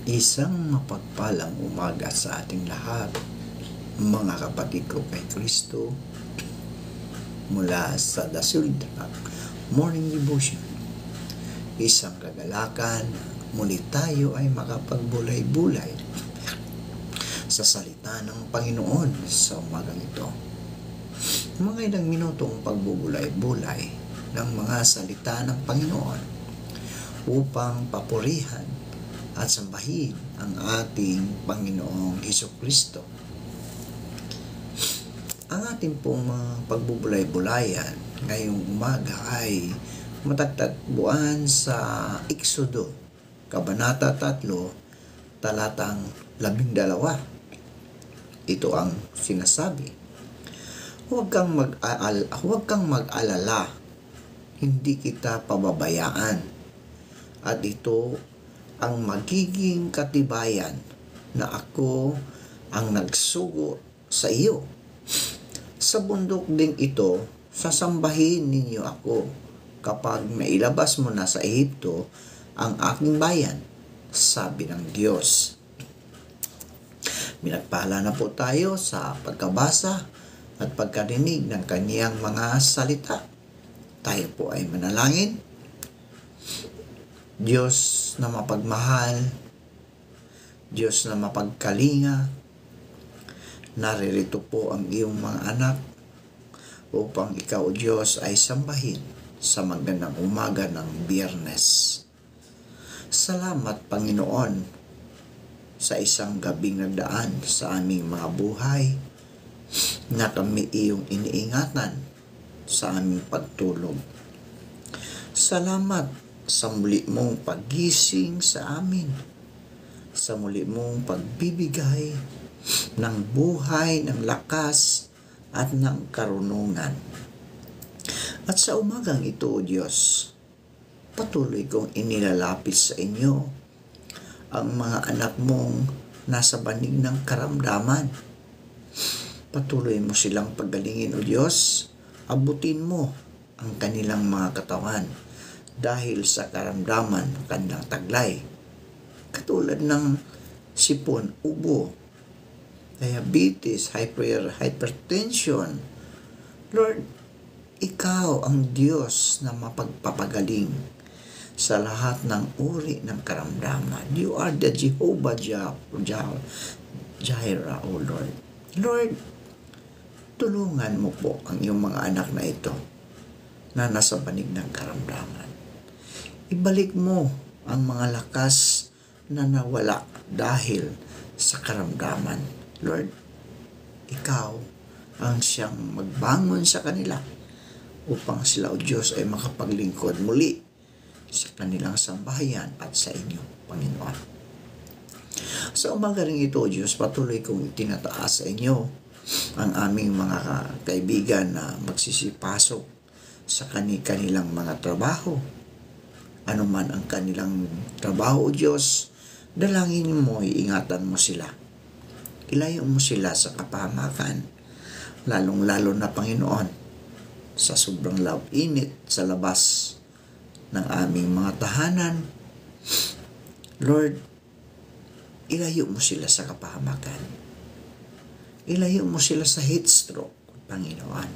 Isang mapagpalang umaga sa ating lahat, mga kapatid ko kay Kristo, mula sa The Sultrak Morning Devotion. Isang kagalakan, muli tayo ay makapagbulay-bulay sa salita ng Panginoon sa umagang ito. Mga ilang minutong pagbubulay-bulay ng mga salita ng Panginoon upang papurihan at sambahin ang ating Panginoong Hesukristo. Ang ating pong pagbubulay-bulayan ngayong umaga ay matatagpuan sa Exodo, Kabanata 3, talatang 12. Ito ang sinasabi: Huwag kang mag-alala, hindi kita pababayaan, at ito ang magiging katibayan na ako ang nagsugo sa iyo. Sa bundok ding ito, sasambahin ninyo ako kapag nailabas mo na sa Ehipto ang aking bayan, sabi ng Diyos. Minagpala na po tayo sa pagkabasa at pagkarinig ng kaniyang mga salita. Tayo po ay manalangin. Diyos na mapagmahal, Diyos na mapagkalinga, naririto po ang iyong mga anak upang ikaw, Diyos, ay sambahin sa magandang umaga ng Biyernes. Salamat, Panginoon, sa isang gabing nagdaan sa aming mga buhay na kami iyong iniingatan sa aming pagtulog. Salamat sa muli mong paggising sa amin, sa muli mong pagbibigay ng buhay, ng lakas at ng karunungan. At sa umagang ito, O Diyos, patuloy kong inilalapit sa inyo ang mga anak mong nasa banig ng karamdaman. Patuloy mo silang pagalingin, O Diyos. Abutin mo ang kanilang mga katawan dahil sa karamdaman ng kanilang taglay, katulad ng sipon, ubo, diabetes, hypertension. Lord, ikaw ang Diyos na mapagpapagaling sa lahat ng uri ng karamdaman. You are the Jehovah Jireh, O Lord. Lord, tulungan mo po ang iyong mga anak na ito na nasa banig ng karamdaman. Ibalik mo ang mga lakas na nawala dahil sa karamdaman. Lord, ikaw ang siyang magbangon sa kanila upang sila, O Diyos, ay makapaglingkod muli sa kanilang sambahayan at sa inyo, Panginoon. Sa umaga rin ito, O Diyos, patuloy kong itinataas sa inyo ang aming mga kaibigan na magsisipasok sa kanilang mga trabaho. Ano man ang kanilang trabaho, O Diyos, dalangin mo, iingatan mo sila. Ilayo mo sila sa kapahamakan, lalong-lalo na, Panginoon, sa sobrang init sa labas ng aming mga tahanan. Lord, ilayo mo sila sa kapahamakan. Ilayo mo sila sa heat stroke, Panginoon.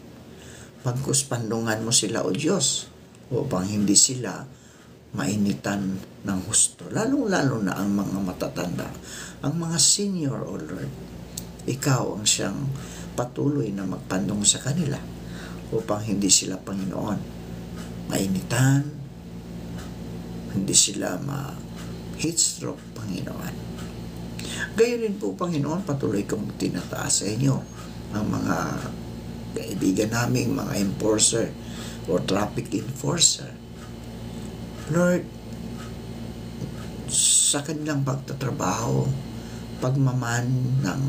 Pagkuspandungan mo sila, O Diyos, upang hindi sila mainitan ng husto. Lalong-lalo na ang mga matatanda, ang mga senior, O Lord. Ikaw ang siyang patuloy na magpandong sa kanila upang hindi sila, Panginoon, mainitan, hindi sila ma-heat stroke, Panginoon. Gayon din po, Panginoon, patuloy kong tinataas sa inyo ang mga kaibigan naming mga enforcer o traffic enforcer. Lord, sa kanilang pagtatrabaho, pagmaman ng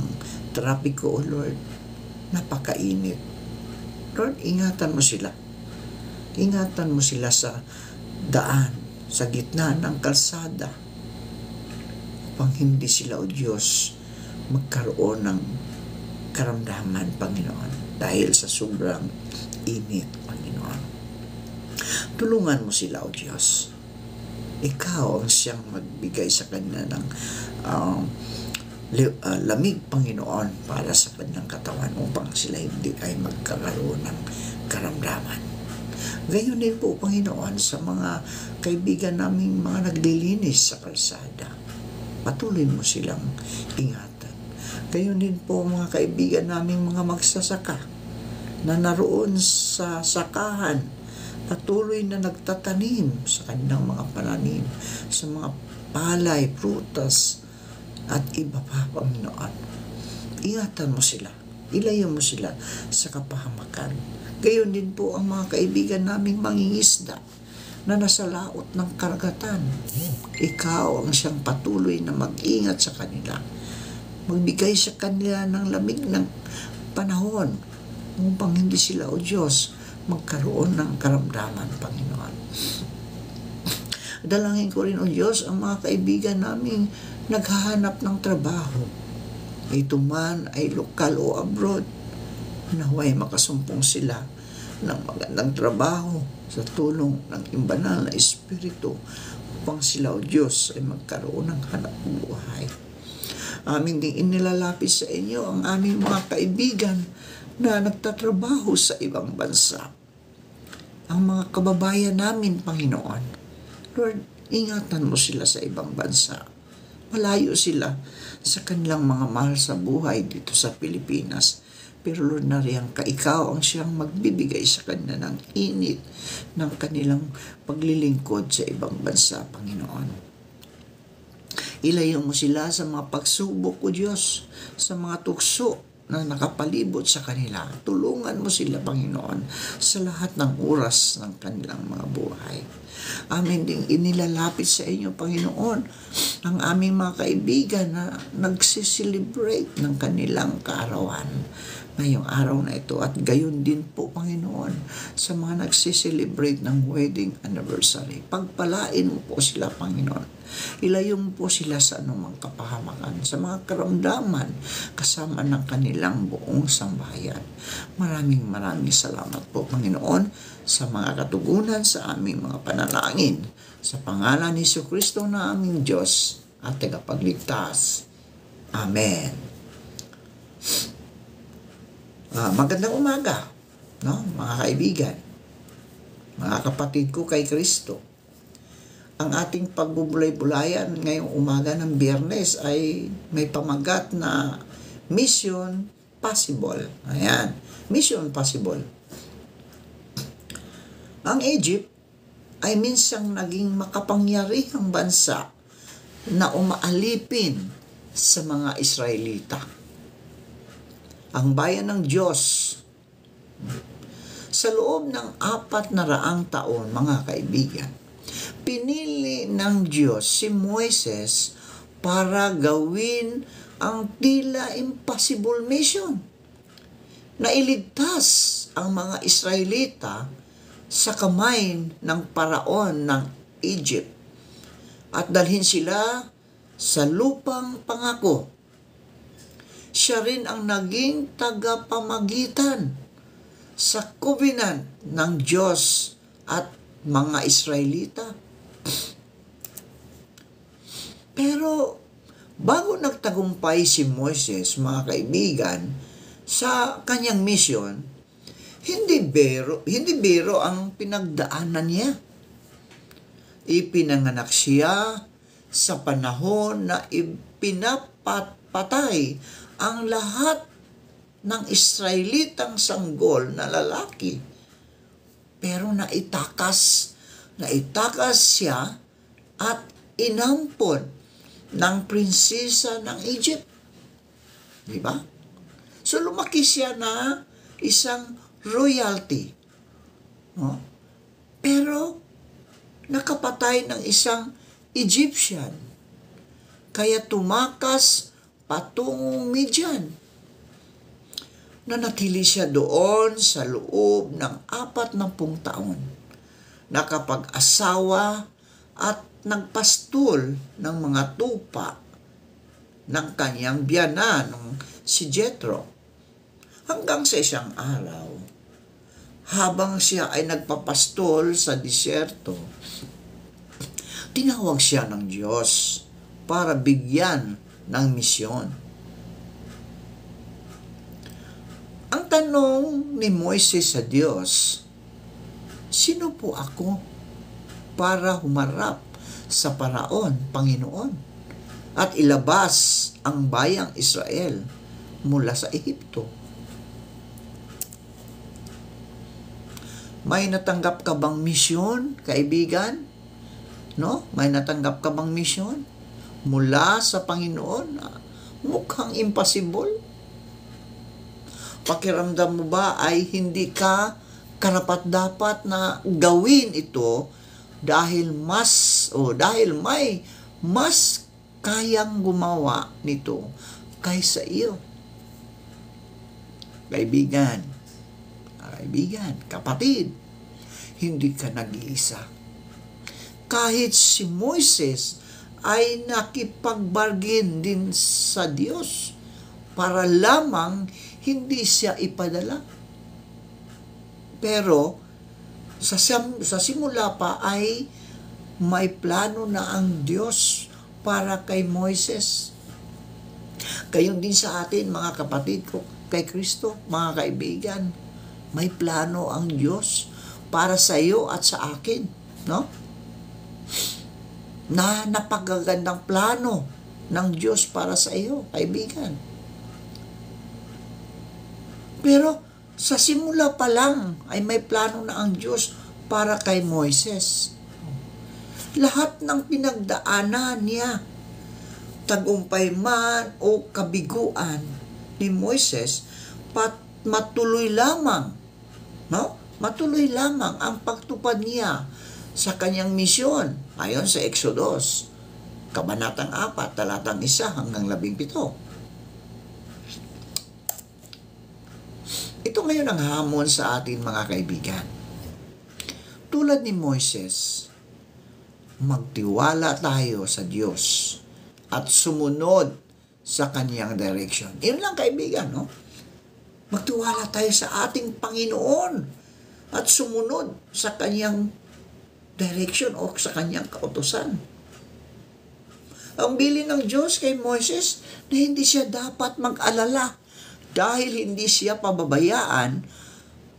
trapiko, O Lord, napakainit. Lord, ingatan mo sila. Ingatan mo sila sa daan, sa gitna ng kalsada, upang hindi sila, O Diyos, magkaroon ng karamdaman, Panginoon, dahil sa sobrang init, Panginoon. Tulungan mo sila, O Diyos. Ikaw ang siyang magbigay sa kanya ng lamig, Panginoon, para sa kanyang katawan upang sila hindi ay magkakaroon ng karamdaman. Gayon din po, Panginoon, sa mga kaibigan naming mga naglilinis sa kalsada. Patuloy mo silang ingatan. Gayon din po mga kaibigan naming mga magsasaka na naroon sa sakahan, patuloy na nagtatanim sa kanilang mga pananim, sa mga palay, prutas, at iba pa, Panginoon. Ingatan mo sila. Ilayo mo sila sa kapahamakan. Gayon din po ang mga kaibigan naming mangingisda na nasa laot ng karagatan. Ikaw ang siyang patuloy na mag-ingat sa kanila. Magbigay sa kanila ng lamig ng panahon upang hindi sila, O Diyos, magkaroon ng karamdaman, Panginoon. Dalangin ko rin, O Diyos, ang mga kaibigan naming naghahanap ng trabaho. Ito man ay lokal o abroad. Naway makasumpong sila ng magandang trabaho sa tulong ng imbanal na Espiritu upang sila, O Diyos, ay magkaroon ng hanap buhay. Aming ding inilalapit sa inyo ang aming mga kaibigan na nagtatrabaho sa ibang bansa. Ang mga kababayan namin, Panginoon, Lord, ingatan mo sila sa ibang bansa. Malayo sila sa kanilang mga mahal sa buhay dito sa Pilipinas. Pero Lord, nariyan ka, ikaw ang siyang magbibigay sa kanila ng init ng kanilang paglilingkod sa ibang bansa, Panginoon. Ilayo mo sila sa mga pagsubok, O Diyos, sa mga tukso na nakapalibot sa kanila. Tulungan mo sila, Panginoon, sa lahat ng oras ng kanilang mga buhay. Amin ding inilalapit sa inyo, Panginoon, ang aming mga kaibigan na nagsiselebrate ng kanilang kaarawan ngayong araw na ito, at gayon din po, Panginoon, sa mga nagsiselebrate ng wedding anniversary. Pagpalain mo po sila, Panginoon. Ilayo mo po sila sa anumang kapahamakan, sa mga karamdaman, kasama ng kanilang buong sambahayan. Maraming salamat po, Panginoon, sa mga katugunan sa aming mga panalangin. Sa pangalan ni Jesucristo na aming Diyos at tagapagligtas. Amen. Magandang umaga, no, mga kaibigan, mga kapatid ko kay Kristo. Ang ating pagbubulay-bulayan ngayong umaga ng Biyernes ay may pamagat na Mission Possible. Ayan, Mission Possible. Ang Egypt ay minsang naging makapangyarihang bansa na umaalipin sa mga Israelita. Ang bayan ng Diyos, sa loob ng 400 taon, mga kaibigan, pinili ng Diyos si Moises para gawin ang tila impossible mission na iligtas ang mga Israelita sa kamay ng paraon ng Egypt at dalhin sila sa lupang pangako. Siya rin ang naging tagapamagitan sa covenant ng Diyos at mga Israelita. Pero bago nagtagumpay si Moises, mga kaibigan, sa kanyang mission, hindi biro ang pinagdaanan niya. Ipinanganak siya sa panahon na ipinapatay ang lahat ng Israelitang sanggol na lalaki. Pero naitakas siya at inampon ng prinsesa ng Egypt. Di ba? So lumaki siya na isang royalty. No? Pero nakapatay ng isang Egyptian. Kaya tumakas patungong Midian. Nanatili siya doon sa loob ng 40 taon. Nakapag-asawa at nagpastol ng mga tupa ng kanyang biyanan, si Jethro. Hanggang sa isang araw, habang siya ay nagpapastol sa disyerto, Tinawag siya ng Diyos para bigyan ng misyon. Ang tanong ni Moises sa Diyos, sino po ako para humarap sa Paraon, Panginoon, at ilabas ang bayang Israel mula sa Ehipto? May natanggap ka bang misyon, kaibigan? No? May natanggap ka bang misyon mula sa Panginoon? Mukhang impossible. Pakiramdam mo ba ay hindi ka karapat-dapat na gawin ito dahil may mas kayang gumawa nito kaysa iyo? Kaibigan, kapatid, hindi ka nag-iisa. Kahit si Moises ay nakipagbargain din sa Diyos para lamang hindi siya ipadala. Pero sa simula pa ay may plano na ang Diyos para kay Moises. Gayon din sa atin, mga kapatid ko, kay Kristo, mga kaibigan. May plano ang Diyos para sa iyo at sa akin, no? Na napakagandang plano ng Diyos para sa iyo, kaibigan. Pero sa simula pa lang ay may plano na ang Diyos para kay Moises. Lahat ng pinagdaanan niya, tagumpay man o kabiguan ni Moises, matuloy lamang, no? Matuloy lamang ang pagtupad niya sa kanyang misyon ayon sa Exodus, Kabanatang 4, talatang 1 hanggang 17. Ito ngayon ang hamon sa atin, mga kaibigan. Tulad ni Moises, magtiwala tayo sa Diyos at sumunod sa kanyang direction. Yun lang, kaibigan, no? Magtiwala tayo sa ating Panginoon at sumunod sa kanyang direction o sa kanyang kautusan. Ang bilin ng Diyos kay Moises na hindi siya dapat mag-alala dahil hindi siya pababayaan,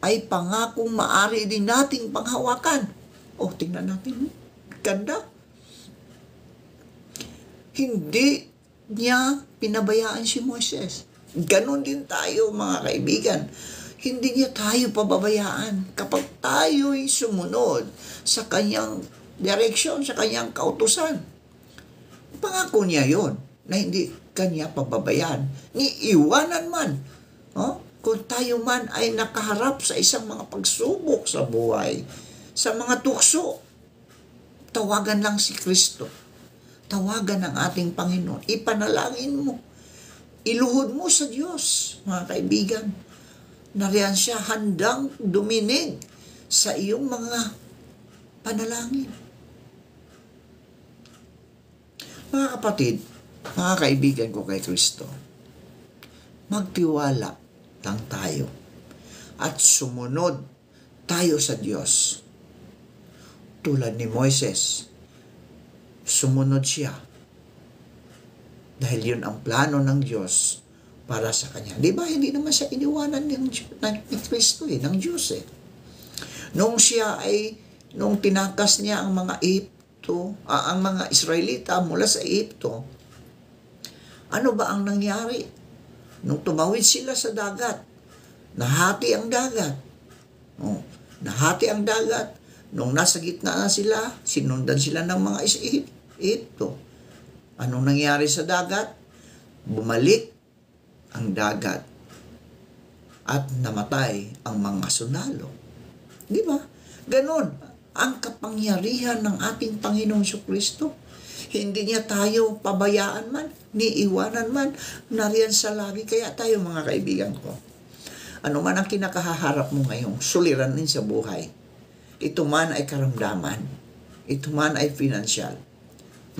ay pangakong maari din nating panghawakan. O, tingnan natin. Ganda. Hindi niya pinabayaan si Moises. Ganon din tayo, mga kaibigan. Hindi niya tayo pababayaan kapag tayo'y sumunod sa kanyang direksyon, sa kanyang kautusan. Pangako niya yon na hindi kanya pababayaan, ni iwanan man. Kung tayo man ay nakaharap sa isang mga pagsubok sa buhay, sa mga tukso, tawagan lang si Kristo. Tawagan ang ating Panginoon. Ipanalangin mo. Iluhod mo sa Diyos, mga kaibigan. Nariyan siya handang duminig sa iyong mga panalangin. Mga kapatid, mga kaibigan ko kay Kristo, magtiwala lang tayo at sumunod tayo sa Diyos. Tulad ni Moises, sumunod siya dahil yun ang plano ng Diyos para sa kanya. Di ba, hindi naman siya iniwanan ni Kristo, ng Diyos. Nung tinakas niya ang mga ang mga Israelita mula sa Ehipto, ano ba ang nangyari? Nung tumawid sila sa dagat, nahati ang dagat. Nahati ang dagat. Nung nasa gitna na sila, sinundan sila ng mga Ehipto. Anong nangyari sa dagat? Bumalik ang dagat at namatay ang mga sundalo. Di ba? Ganon ang kapangyarihan ng ating Panginoong Kristo. Hindi niya tayo pabayaan man, ni iwanan man, nariyan sa lagi. Kaya tayo, mga kaibigan ko, ano man ang kinakahaharap mo ngayong suliranin sa buhay, ito man ay karamdaman, ito man ay financial,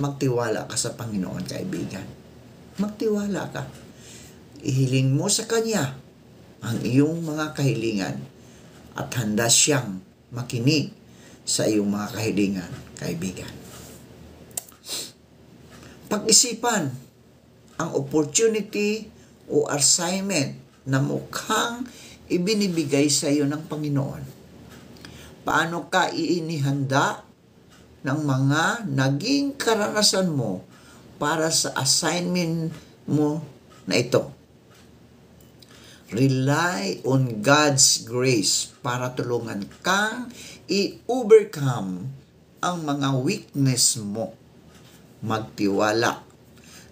magtiwala ka sa Panginoon, kaibigan. Magtiwala ka. Ihiling mo sa Kanya ang iyong mga kahilingan at handa siyang makinig sa iyong mga kahilingan, kaibigan. Pag-isipan ang opportunity o assignment na mukhang ibinibigay sa iyo ng Panginoon. Paano ka iinihanda ng mga naging karanasan mo para sa assignment mo na ito? Rely on God's grace para tulungan kang i-overcome ang mga weakness mo. Magtiwala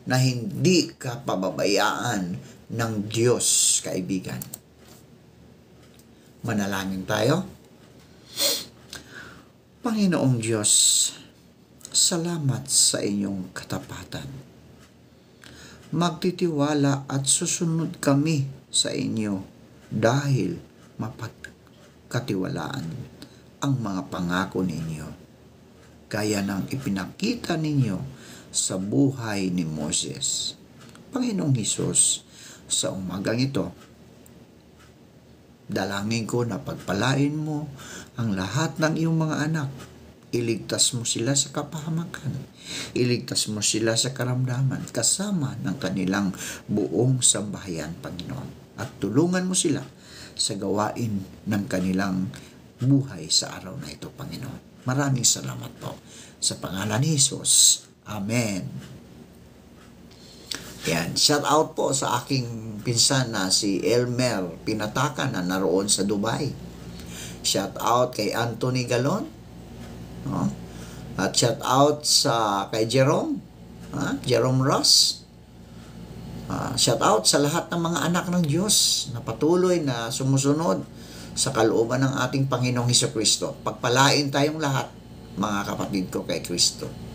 na hindi ka pababayaan ng Diyos, kaibigan. Manalangin tayo. Panginoong Diyos, salamat sa inyong katapatan. Magtitiwala at susunod kami sa inyo dahil mapagkatiwalaan ang mga pangako ninyo, gaya ng ipinakita ninyo sa buhay ni Moses. Panginoong Hesus, sa umagang ito, dalangin ko na pagpalain mo ang lahat ng iyong mga anak. Iligtas mo sila sa kapahamakan. Iligtas mo sila sa karamdaman kasama ng kanilang buong sambahayan, Panginoon. At tulungan mo sila sa gawain ng kanilang buhay sa araw na ito, Panginoon. Maraming salamat po. Sa pangalan ni Jesus. Amen. Yan. Shout out po sa aking pinsan na si Elmer Pinatakan na naroon sa Dubai. Shout out kay Anthony Galon. No? At shout out kay Jerome. Jerome Ross. Shout out sa lahat ng mga anak ng Diyos na patuloy na sumusunod sa kalooban ng ating Panginoong Hesukristo. Pagpalain tayong lahat, mga kapatid ko kay Kristo.